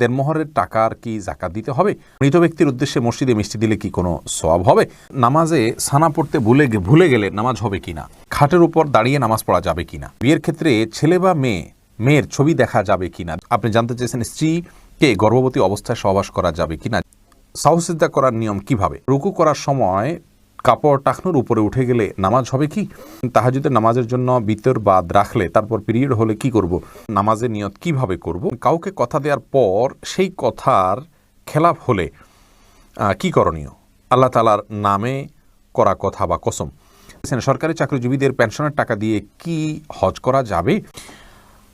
দেনমোহরের টাকার কি যাকাত দিতে হবে? মৃত ব্যক্তির উদ্দেশ্যে মসজিদে মিষ্টি দিলে কি কোনো সওয়াব হবে? নামাজে সানা পড়তে ভুলে গেলে নামাজ হবে কিনা? খাটের উপর দাঁড়িয়ে নামাজ পড়া যাবে কিনা? বিয়ের ক্ষেত্রে ছেলে বা মেয়ের ছবি দেখা যাবে কিনা? আপনি জানতে চেয়েছেন স্ত্রীকে গর্ভবতী অবস্থায় সহবাস করা যাবে কিনা? সাহসিদ্ধা করার নিয়ম কিভাবে? রুকু করার সময় কাপড় টাকনুর উপরে উঠে গেলে নামাজ হবে কি? তাহাজ্জুদের নামাজের জন্য বিতর বাদ রাখলে তারপর পিরিয়ড হলে কি করব? নামাজের নিয়ত কিভাবে করব? কাউকে কথা দেওয়ার পর সেই কথার খেলাফ হলে কি করণীয়? আল্লাহ তাআলার নামে করা কথা বা কসম। সরকারি চাকরিজীবীদের পেনশনের টাকা দিয়ে কি হজ করা যাবে?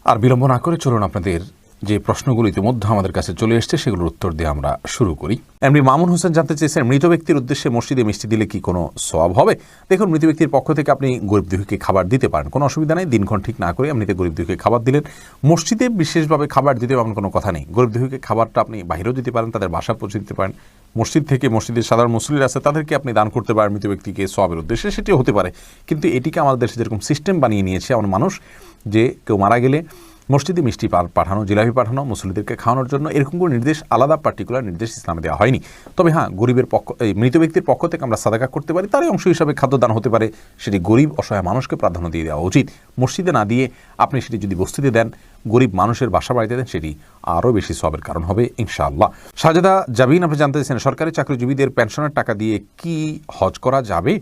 আর বিলম্ব না করে চলুন আপনাদের যে প্রশ্নগুলো ইতিমধ্যে আমাদের কাছে চলে এসছে সেগুলোর উত্তর দিয়ে আমরা শুরু করি। এমনি মামুন হোসেন জানতে চেয়েছেন, মৃত ব্যক্তির উদ্দেশ্যে মসজিদে মিষ্টি দিলে কি কোনো সওয়াব হবে? দেখুন, মৃত ব্যক্তির পক্ষ থেকে আপনি গরিব দুঃখীকে খাবার দিতে পারেন, কোনো অসুবিধা নেই। দিনক্ষণ ঠিক না করে এমনিতে গরিব দুঃখীকে খাবার দিলেন। মসজিদে বিশেষভাবে খাবার দিতে এমন কোনো কথা নেই। গরিব দুঃখীকে খাবারটা আপনি বাইরেও দিতে পারেন, তাদের বাসা পৌঁছে দিতে পারেন। মসজিদ থেকে মসজিদের সাধারণ মুসল্লিরা আছে তাদেরকে আপনি দান করতে পারেন মৃত ব্যক্তিকে সওয়াবের উদ্দেশ্যে, সেটিও হতে পারে। কিন্তু এটিকে আমাদের দেশে যেরকম সিস্টেম বানিয়ে নিয়েছে এমন মানুষ যে কেউ মারা গেলে মসজিদে মিষ্টি পাঠানো, জিলাপি পাঠানো মুসল্লিদেরকে খাওয়ানোর জন্য, এরকম কোনো নির্দেশ, আলাদা পার্টিকুলার নির্দেশ ইসলামে দেওয়া হয়নি। তবে হ্যাঁ, মৃত ব্যক্তির পক্ষ থেকে আমরা সাদাকা করতে পারি, তারই অংশ হিসাবে খাদ্যদান হতে পারে। সেটি গরিব অসহায় মানুষকে প্রাধান্য দিয়ে দেওয়া উচিত। মসজিদে না দিয়ে আপনি সেটি যদি বস্তিতে দেন, গরিব মানুষের বাসা বাড়িতে দেন, সেটি আরও বেশি সওয়াবের কারণ হবে ইনশাআল্লাহ। সাজেদা জাবিন আপনি জানতে চাইছেন, সরকারি চাকরিজীবীদের পেনশনের টাকা দিয়ে কি হজ করা যাবে?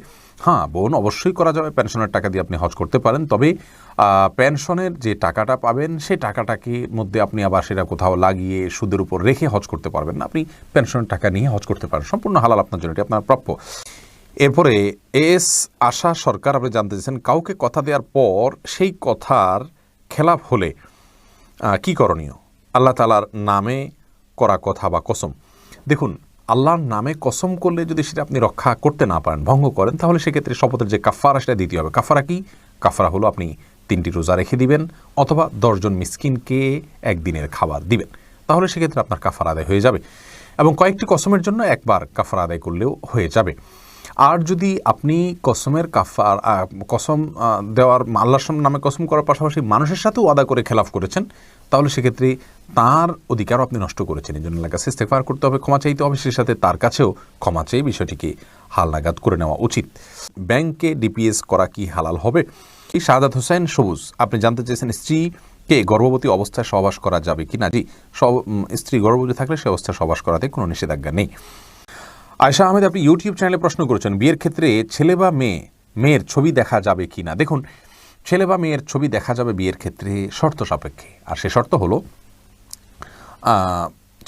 হ্যাঁ বোন, অবশ্যই করা যাবে। পেনশনের টাকা দিয়ে আপনি হজ করতে পারেন। তবে পেনশনের যে টাকাটা পাবেন সেই টাকাটাকে মধ্যে আপনি আবার সেটা কোথাও লাগিয়ে সুদের উপর রেখে হজ করতে পারবেন না। আপনি পেনশনের টাকা নিয়ে হজ করতে পারেন, সম্পূর্ণ হালাল আপনার জন্য, এটি আপনার প্রাপ্য। এরপরে আশা সরকার আপনি জানতে চাইছেন, কাউকে কথা দেওয়ার পর সেই কথার খেলাফ হলে কি করণীয়? আল্লাহ তাআলার নামে করা কথা বা কসম। দেখুন, আল্লাহর নামে কসম করলে যদি সেটা আপনি রক্ষা করতে না পারেন, ভঙ্গ করেন, তাহলে সেক্ষেত্রে শপথের যে কাফারা সেটা দিতে হবে। কাফারা কি? কাফারা হলো আপনি 3টি রোজা রেখে দিবেন অথবা 10 জন মিসকিনকে একদিনের খাবার দিবেন, তাহলে সেক্ষেত্রে আপনার কাফারা আদায় হয়ে যাবে। এবং কয়েকটি কসমের জন্য একবার কাফারা আদায় করলেও হয়ে যাবে। আর যদি আপনি কসমের কসম দেওয়ার, আল্লাহর নামে কসম করার পাশাপাশি মানুষের সাথেও আদা করে খেলাফ করেছেন, তাহলে সেক্ষেত্রে তার অধিকারও আপনি নষ্ট করেছেন। এই জন্য কাছে ইস্তেগফার করতে হবে, ক্ষমা চাইতে হবে, সেই সাথে তার কাছেও ক্ষমা চেয়ে বিষয়টিকে হালনাগাদ করে নেওয়া উচিত। ব্যাংকে ডিপিএস করা কি হালাল হবে? শাহাদাত হোসেন সবুজ আপনি জানতে চেয়েছেন, স্ত্রীকে গর্ভবতী অবস্থায় সহবাস করা যাবে কিনা? জি, স্ত্রী গর্ভবতী থাকলে সে অবস্থায় সহবাস করাতে কোনো নিষেধাজ্ঞা নেই। আয়েশা আহমেদ আপনি ইউটিউব চ্যানেলে প্রশ্ন করেছেন, বিয়ের ক্ষেত্রে ছেলে বা মেয়ের ছবি দেখা যাবে কিনা? দেখুন, ছেলে বা মেয়ের ছবি দেখা যাবে বিয়ের ক্ষেত্রে শর্ত সাপেক্ষে। আর সে শর্ত হলো,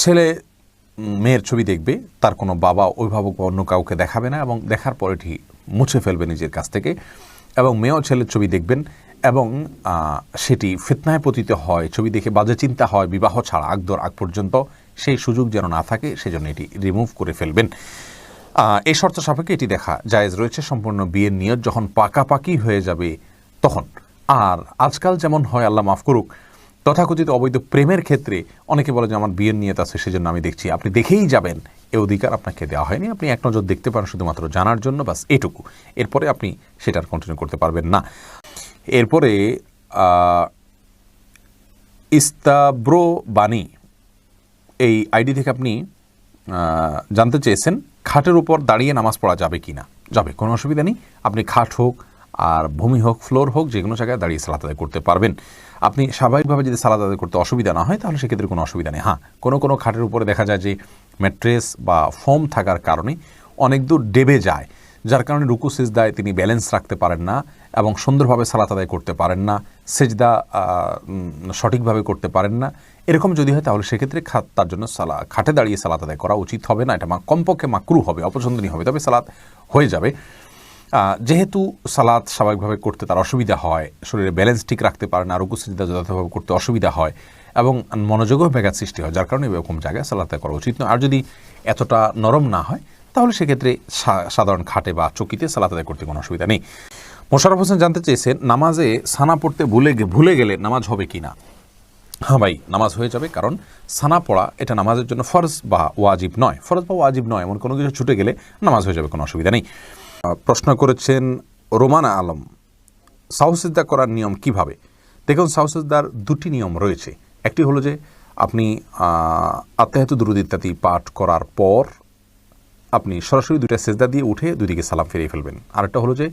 ছেলে মেয়ের ছবি দেখবে, তার কোনো বাবা, অভিভাবক বা অন্য কাউকে দেখাবে না এবং দেখার পর এটি মুছে ফেলবে নিজের কাছ থেকে। এবং মেয়েও ছেলের ছবি দেখবেন এবং সেটি ফিতনায় পতিত হয়, ছবি দেখে বাজে চিন্তা হয় বিবাহ ছাড়া আগ পর্যন্ত, সেই সুযোগ যেন না থাকে সেজন্য এটি রিমুভ করে ফেলবেন। এই শর্ত সাপেক্ষে এটি দেখা জায়েজ রয়েছে, সম্পূর্ণ বিয়ের নিয়ত যখন পাকাপাকি হয়ে যাবে তখন। আর আজকাল যেমন হয়, আল্লাহ মাফ করুক, তথাকথিত অবৈধ প্রেমের ক্ষেত্রে অনেকে বলে যে আমার বিয়ের নিয়ত আছে সেজন্য আমি দেখছি, আপনি দেখেই যাবেন, এ অধিকার আপনাকে দেওয়া হয়নি। আপনি এক নজর দেখতে পারেন শুধুমাত্র জানার জন্য, বাস এটুকু। এরপরে আপনি সেটার কন্টিনিউ করতে পারবেন না। এরপরে ইস্তাব্রো বাণী এই আইডি থেকে আপনি জানতে চেয়েছেন, খাটের উপর দাঁড়িয়ে নামাজ পড়া যাবে কি না? যাবে, কোনো অসুবিধা নেই। আপনি খাট হোক আর ভূমি হোক, ফ্লোর হোক, যে কোনো জায়গায় দাঁড়িয়ে সালাত আদায় করতে পারবেন। আপনি স্বাভাবিকভাবে যদি সালাত আদায় করতে অসুবিধা না হয় তাহলে সেক্ষেত্রে কোনো অসুবিধা নেই। হ্যাঁ, কোনো খাটের উপরে দেখা যায় যে ম্যাট্রেস বা ফোম থাকার কারণে অনেক দূর ডেবে যায়, যার কারণে রুকু সিজদায় তিনি ব্যালেন্স রাখতে পারেন না এবং সুন্দরভাবে সালাত আদায় করতে পারেন না, সেজদা সঠিকভাবে করতে পারেন না। এরকম যদি হয় তাহলে সেক্ষেত্রে তার জন্য খাটে দাঁড়িয়ে সালাত আদায় করা উচিত হবে না। এটা কমপক্ষে মাকরুহ হবে, অপছন্দনীয় হবে, তবে সালাত হয়ে যাবে। যেহেতু সালাত স্বাভাবিকভাবে করতে তার অসুবিধা হয়, শরীরে ব্যালেন্স ঠিক রাখতে পারে না, রুকু সিজদা যথাযথভাবে করতে অসুবিধা হয় এবং মনোযোগও ব্যাঘাত সৃষ্টি হয়, যার কারণে এরকম জায়গায় সালাত করা উচিত নয়। আর যদি এতটা নরম না হয় তাহলে সেক্ষেত্রে সাধারণ খাটে বা চকিতে সালাত আদায় করতে কোনো অসুবিধা নেই। মোশাররফ হোসেন জানতে চেয়েছেন, নামাজে সানা পড়তে ভুলে গেলে নামাজ হবে কি না? হ্যাঁ ভাই, নামাজ হয়ে যাবে, কারণ সানা পড়া এটা নামাজের জন্য ফরজ বা ওয়াজিব নয়। ফরজ বা ওয়াজিব নয় এমন কোনো কিছু ছুটে গেলে নামাজ হয়ে যাবে, কোনো অসুবিধা নেই। প্রশ্ন করেছেন রোমানা আলম, সাহসিদ্ধা করার নিয়ম কিভাবে? দেখুন, সাহসিদ্ধার 2টি নিয়ম রয়েছে। একটি হলো যে আপনি আত্মায়াতু দুরূদ ইত্যাদি পাঠ করার পর আপনি সরাসরি দুইটা সেজদা দিয়ে উঠে দুদিকে সালাম ফিরিয়ে ফেলবেন। আরেকটা হলো যে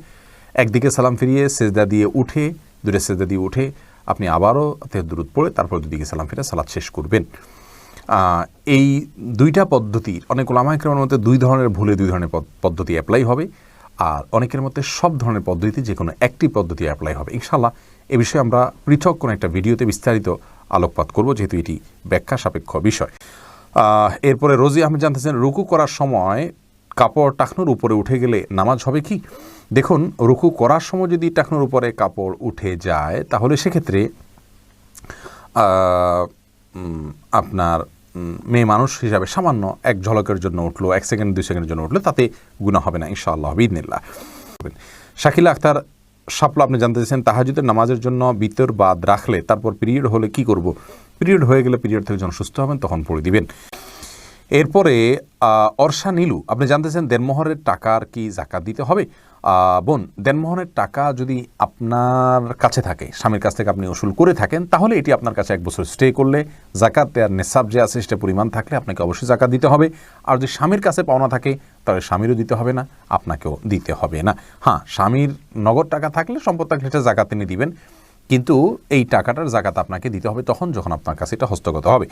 একদিকে সালাম ফিরিয়ে সেজদা দিয়ে উঠে দুইটা সেজদা দিয়ে উঠে আপনি আবারও আত্মায়াতু দুরূদ পড়ে তারপর দুদিকে সালাম ফিরে সালাত শেষ করবেন। এই দুইটা পদ্ধতির অনেক ওলামায়ে কেরামের মধ্যে দুই ধরনের ভুলে দুই ধরনের পদ্ধতি অ্যাপ্লাই হবে, আর অনেকের মধ্যে সব ধরনের পদ্ধতিতে যে কোনো একটি পদ্ধতি অ্যাপ্লাই হবে। ইনশাআল্লাহ এ বিষয়ে আমরা পৃথক কোনো একটা ভিডিওতে বিস্তারিত আলোকপাত করব, যেহেতু এটি ব্যাখ্যা সাপেক্ষ বিষয়। এরপরে রোজি আহমেদ জানতেছেন, রুকু করার সময় কাপড় টাকনুর উপরে উঠে গেলে নামাজ হবে কি? দেখুন, রুকু করার সময় যদি টাকনুর উপরে কাপড় উঠে যায় তাহলে সেক্ষেত্রে আপনার মেয়ে মানুষ হিসাবে সামান্য এক ঝলকের জন্য উঠলো, 1 সেকেন্ড 2 সেকেন্ডের জন্য উঠলো, তাতে গুনাহ হবে না ইনশাআল্লাহ বিইذনিল্লাহ। শাকিলা আক্তার শাপলা আপনি জানতে চাইছেন, তাহাজ্জুদের নামাজের জন্য বিতর বাদ রাখলে তারপর পিরিয়ড হলে কি করব? পিরিয়ড হয়ে গেলে পিরিয়ড থেকে যখন সুস্থ হবেন তখন পড়ে দিবেন। এরপরে অর্ষা নীলু আপনি জানতেছেন, দেনমোহরের টাকার কি জাকাত দিতে হবে? বোন, দেনমোহরের টাকা যদি আপনার কাছে থাকে, স্বামীর কাছ থেকে আপনি উসুল করে থাকেন, তাহলে এটি আপনার কাছে 1 বছর স্টে করলে জাকাত দেওয়ার নেশাব যে আছে সেটা পরিমাণ থাকলে আপনাকে অবশ্যই জাকাত দিতে হবে। আর যদি স্বামীর কাছে পাওনা থাকে তাহলে স্বামীরও দিতে হবে না, আপনাকেও দিতে হবে না। হ্যাঁ, স্বামীর নগদ টাকা থাকলে, সম্পদ থাকলে এটা জাকাত তিনি দিবেন, কিন্তু এই টাকাটার জাকাত আপনাকে দিতে হবে তখন যখন আপনার কাছে এটা হস্তগত হবে।